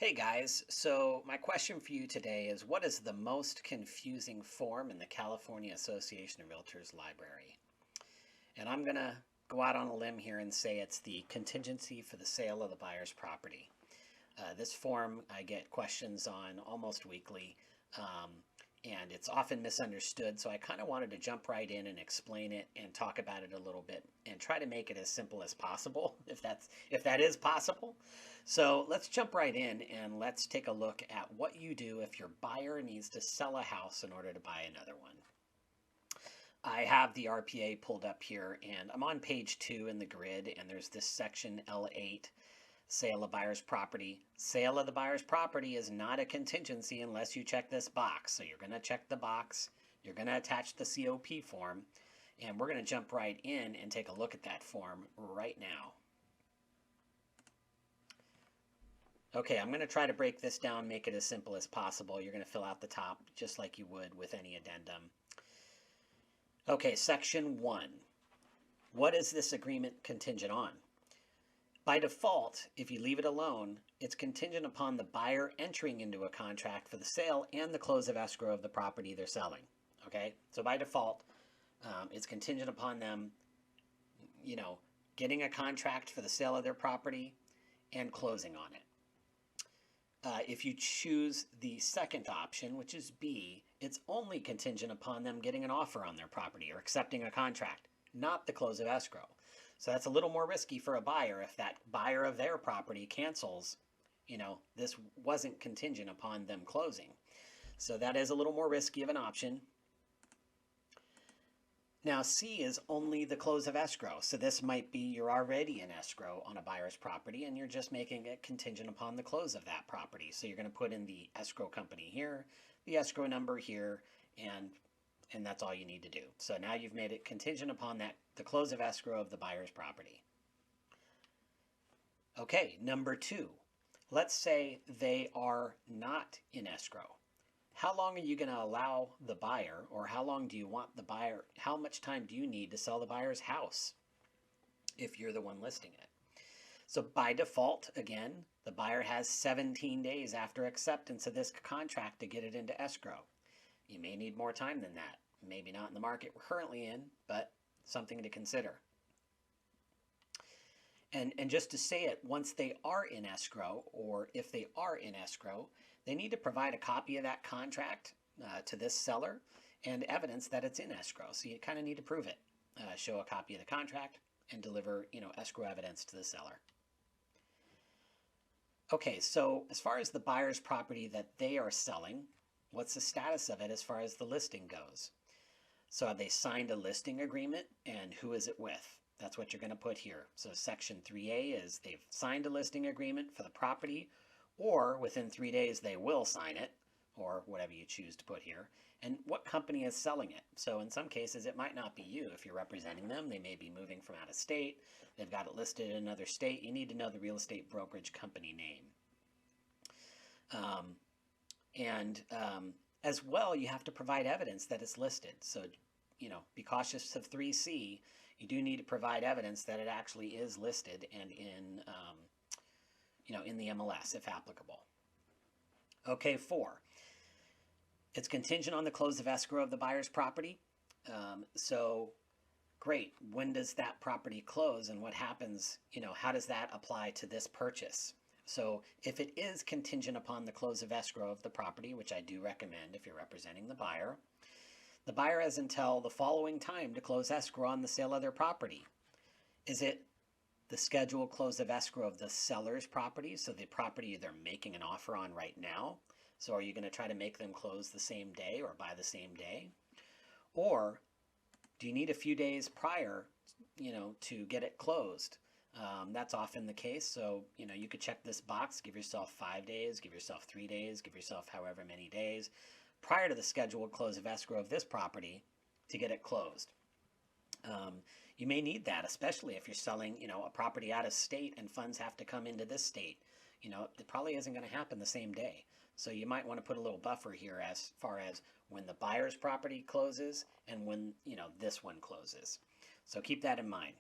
Hey guys, so my question for you today is what is the most confusing form in the California Association of Realtors library? And I'm going to go out on a limb here and say it's the contingency for the sale of the buyer's property. This form I get questions on almost weekly, and it's often misunderstood, so I kind of wanted to jump right in and explain it and talk about it a little bit and try to make it as simple as possible, if that is possible. So let's jump right in and let's take a look at what you do if your buyer needs to sell a house in order to buy another one. I have the RPA pulled up here and I'm on page 2 in the grid, and there's this section L8, sale of buyer's property. Sale of the buyer's property is not a contingency unless you check this box. So you're going to check the box, you're going to attach the C.O.P form, and we're going to jump right in and take a look at that form right now. Okay, I'm going to try to break this down, make it as simple as possible. You're going to fill out the top just like you would with any addendum. Okay, section 1. What is this agreement contingent on? By default, if you leave it alone, it's contingent upon the buyer entering into a contract for the sale and the close of escrow of the property they're selling. Okay, so by default, it's contingent upon them, getting a contract for the sale of their property and closing on it. If you choose the second option, which is B, it's only contingent upon them getting an offer on their property or accepting a contract, not the close of escrow. So that's a little more risky for a buyer if that buyer of their property cancels. This wasn't contingent upon them closing. So that is a little more risky of an option. Now C is only the close of escrow. So this might be you're already in escrow on a buyer's property and you're just making it contingent upon the close of that property. So you're going to put in the escrow company here, the escrow number here, and that's all you need to do. So now you've made it contingent upon the close of escrow of the buyer's property. Okay, number 2. Let's say they are not in escrow. How long are you going to allow the buyer, or how long do you want the buyer, how much time do you need to sell the buyer's house if you're the one listing it? So by default, again, the buyer has 17 days after acceptance of this contract to get it into escrow. You may need more time than that. Maybe not in the market we're currently in, but something to consider. And just to say it, once they are in escrow, or if they are in escrow, they need to provide a copy of that contract to this seller and evidence that it's in escrow. So you kind of need to prove it. Show a copy of the contract and deliver, escrow evidence to the seller. Okay, so as far as the buyer's property that they are selling, what's the status of it as far as the listing goes? So have they signed a listing agreement, and who is it with? That's what you're going to put here. So section 3A is they've signed a listing agreement for the property, or within 3 days they will sign it, or whatever you choose to put here. And what company is selling it? So in some cases it might not be you if you're representing them. They may be moving from out of state. They've got it listed in another state. You need to know the real estate brokerage company name. As well, you have to provide evidence that it's listed. So, be cautious of 3C. You do need to provide evidence that it actually is listed and in the MLS if applicable. Okay, 4. It's contingent on the close of escrow of the buyer's property. So, great. When does that property close, and what happens? How does that apply to this purchase? So if it is contingent upon the close of escrow of the property, which I do recommend if you're representing the buyer has until the following time to close escrow on the sale of their property. Is it the scheduled close of escrow of the seller's property, so the property they're making an offer on right now? So are you going to try to make them close the same day or by the same day? Or do you need a few days prior, to get it closed? That's often the case. So, you could check this box, give yourself 5 days, give yourself 3 days, give yourself however many days prior to the scheduled close of escrow of this property to get it closed. You may need that, especially if you're selling, a property out of state and funds have to come into this state. It probably isn't going to happen the same day. So you might want to put a little buffer here as far as when the buyer's property closes and when, this one closes. So keep that in mind.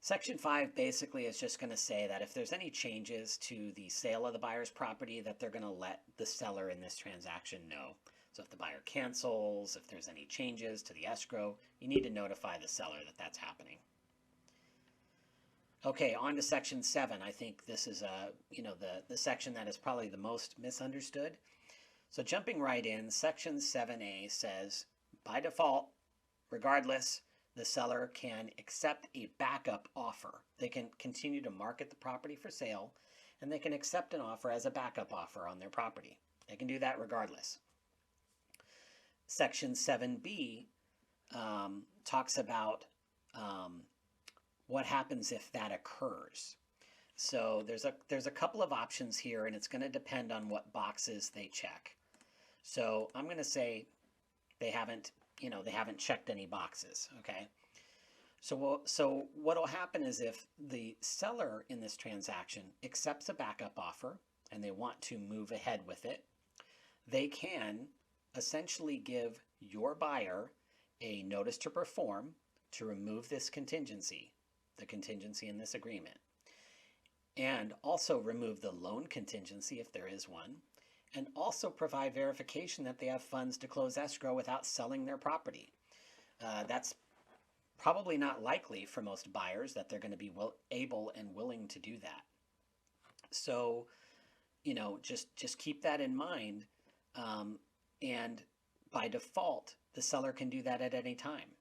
Section 5 basically is just going to say that if there's any changes to the sale of the buyer's property, that they're going to let the seller in this transaction know. So if the buyer cancels, if there's any changes to the escrow, you need to notify the seller that that's happening. Okay, on to Section 7. I think this is the section that is probably the most misunderstood. So jumping right in, Section 7A says, by default, regardless, the seller can accept a backup offer. They can continue to market the property for sale, and they can accept an offer as a backup offer on their property. They can do that regardless. Section 7B talks about what happens if that occurs. So there's a couple of options here, and it's going to depend on what boxes they check. So I'm going to say they haven't checked any boxes, okay? So what'll happen is if the seller in this transaction accepts a backup offer and they want to move ahead with it, they can essentially give your buyer a notice to perform to remove this contingency, the contingency in this agreement, and also remove the loan contingency if there is one, and also provide verification that they have funds to close escrow without selling their property. That's probably not likely for most buyers that they're going to be able and willing to do that. So, just keep that in mind. And by default, the seller can do that at any time.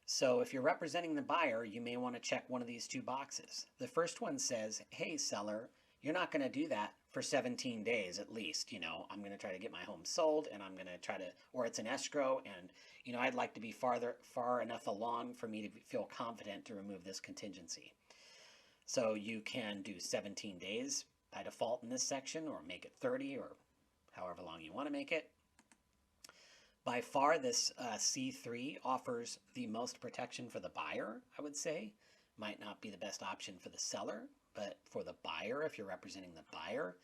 So if you're representing the buyer, you may want to check one of these two boxes. The first one says, hey, seller, you're not going to do that for 17 days at least. I'm going to try to get my home sold, and I'm going to try to, or it's an escrow, and I'd like to be far enough along for me to feel confident to remove this contingency. So you can do 17 days by default in this section, or make it 30, or however long you want to make it. By far, this C3 offers the most protection for the buyer, I would say. Might not be the best option for the seller, but for the buyer, if you're representing the buyer,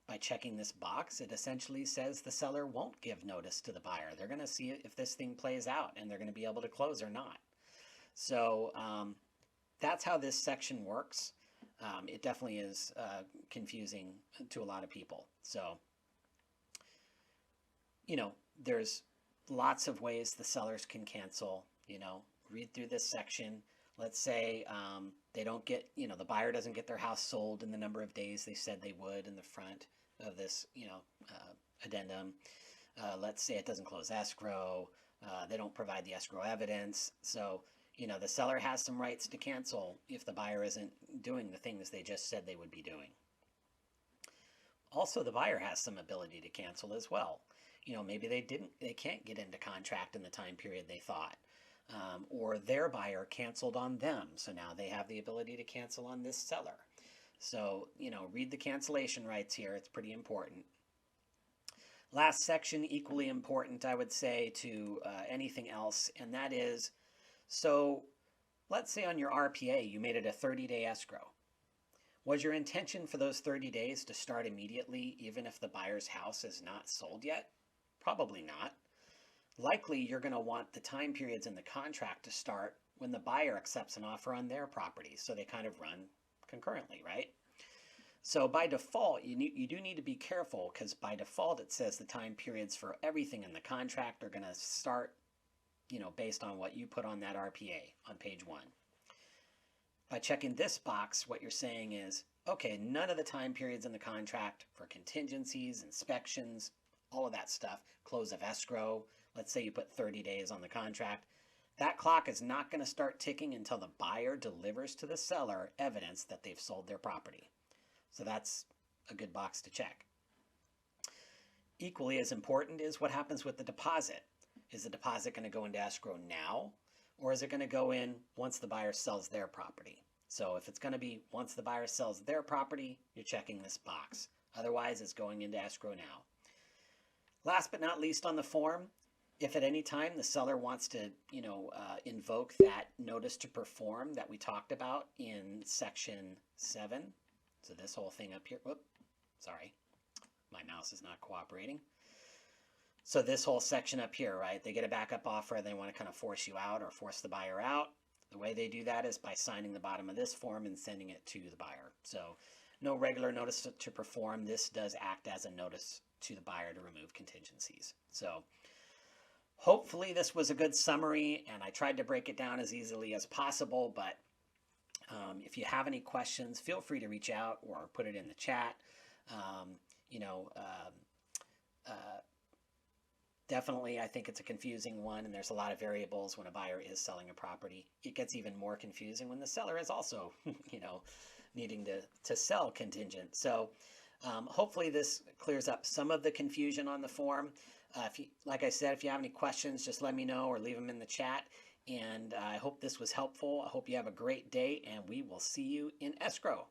by checking this box, it essentially says the seller won't give notice to the buyer. They're going to see if this thing plays out, and they're going to be able to close or not. So that's how this section works. It definitely is confusing to a lot of people. So, there's lots of ways the sellers can cancel. Read through this section. Let's say they don't get, the buyer doesn't get their house sold in the number of days they said they would in the front of this, addendum. Let's say it doesn't close escrow. They don't provide the escrow evidence. So, the seller has some rights to cancel if the buyer isn't doing the things they just said they would be doing. Also, the buyer has some ability to cancel as well. Maybe they can't get into contract in the time period they thought. Or their buyer canceled on them, so now they have the ability to cancel on this seller. So, read the cancellation rights here. It's pretty important. Last section, equally important, I would say, to anything else, and that is, so let's say on your RPA you made it a 30-day escrow. Was your intention for those 30 days to start immediately, even if the buyer's house is not sold yet? Probably not. Likely, you're going to want the time periods in the contract to start when the buyer accepts an offer on their property, so they kind of run concurrently, right? So by default, you do need to be careful, because by default it says the time periods for everything in the contract are going to start, based on what you put on that RPA on page 1. By checking this box, what you're saying is, okay, none of the time periods in the contract for contingencies, inspections, all of that stuff, close of escrow, let's say you put 30 days on the contract, that clock is not going to start ticking until the buyer delivers to the seller evidence that they've sold their property. So that's a good box to check. Equally as important is what happens with the deposit. Is the deposit going to go into escrow now, or is it going to go in once the buyer sells their property? So if it's going to be once the buyer sells their property, you're checking this box. Otherwise, it's going into escrow now. Last but not least on the form, if at any time the seller wants to, invoke that notice to perform that we talked about in section 7, so this whole thing up here, sorry, my mouse is not cooperating. So this whole section up here, right, they get a backup offer, they want to kind of force you out or force the buyer out. The way they do that is by signing the bottom of this form and sending it to the buyer. So no regular notice to perform. This does act as a notice to the buyer to remove contingencies. So hopefully this was a good summary, and I tried to break it down as easily as possible, but if you have any questions, feel free to reach out or put it in the chat. You know, definitely, I think it's a confusing one, and there's a lot of variables when a buyer is selling a property. It gets even more confusing when the seller is also, you know, needing to sell contingent. So hopefully this clears up some of the confusion on the form. If you, like I said, if you have any questions, just let me know or leave them in the chat. And I hope this was helpful. I hope you have a great day, and we will see you in escrow.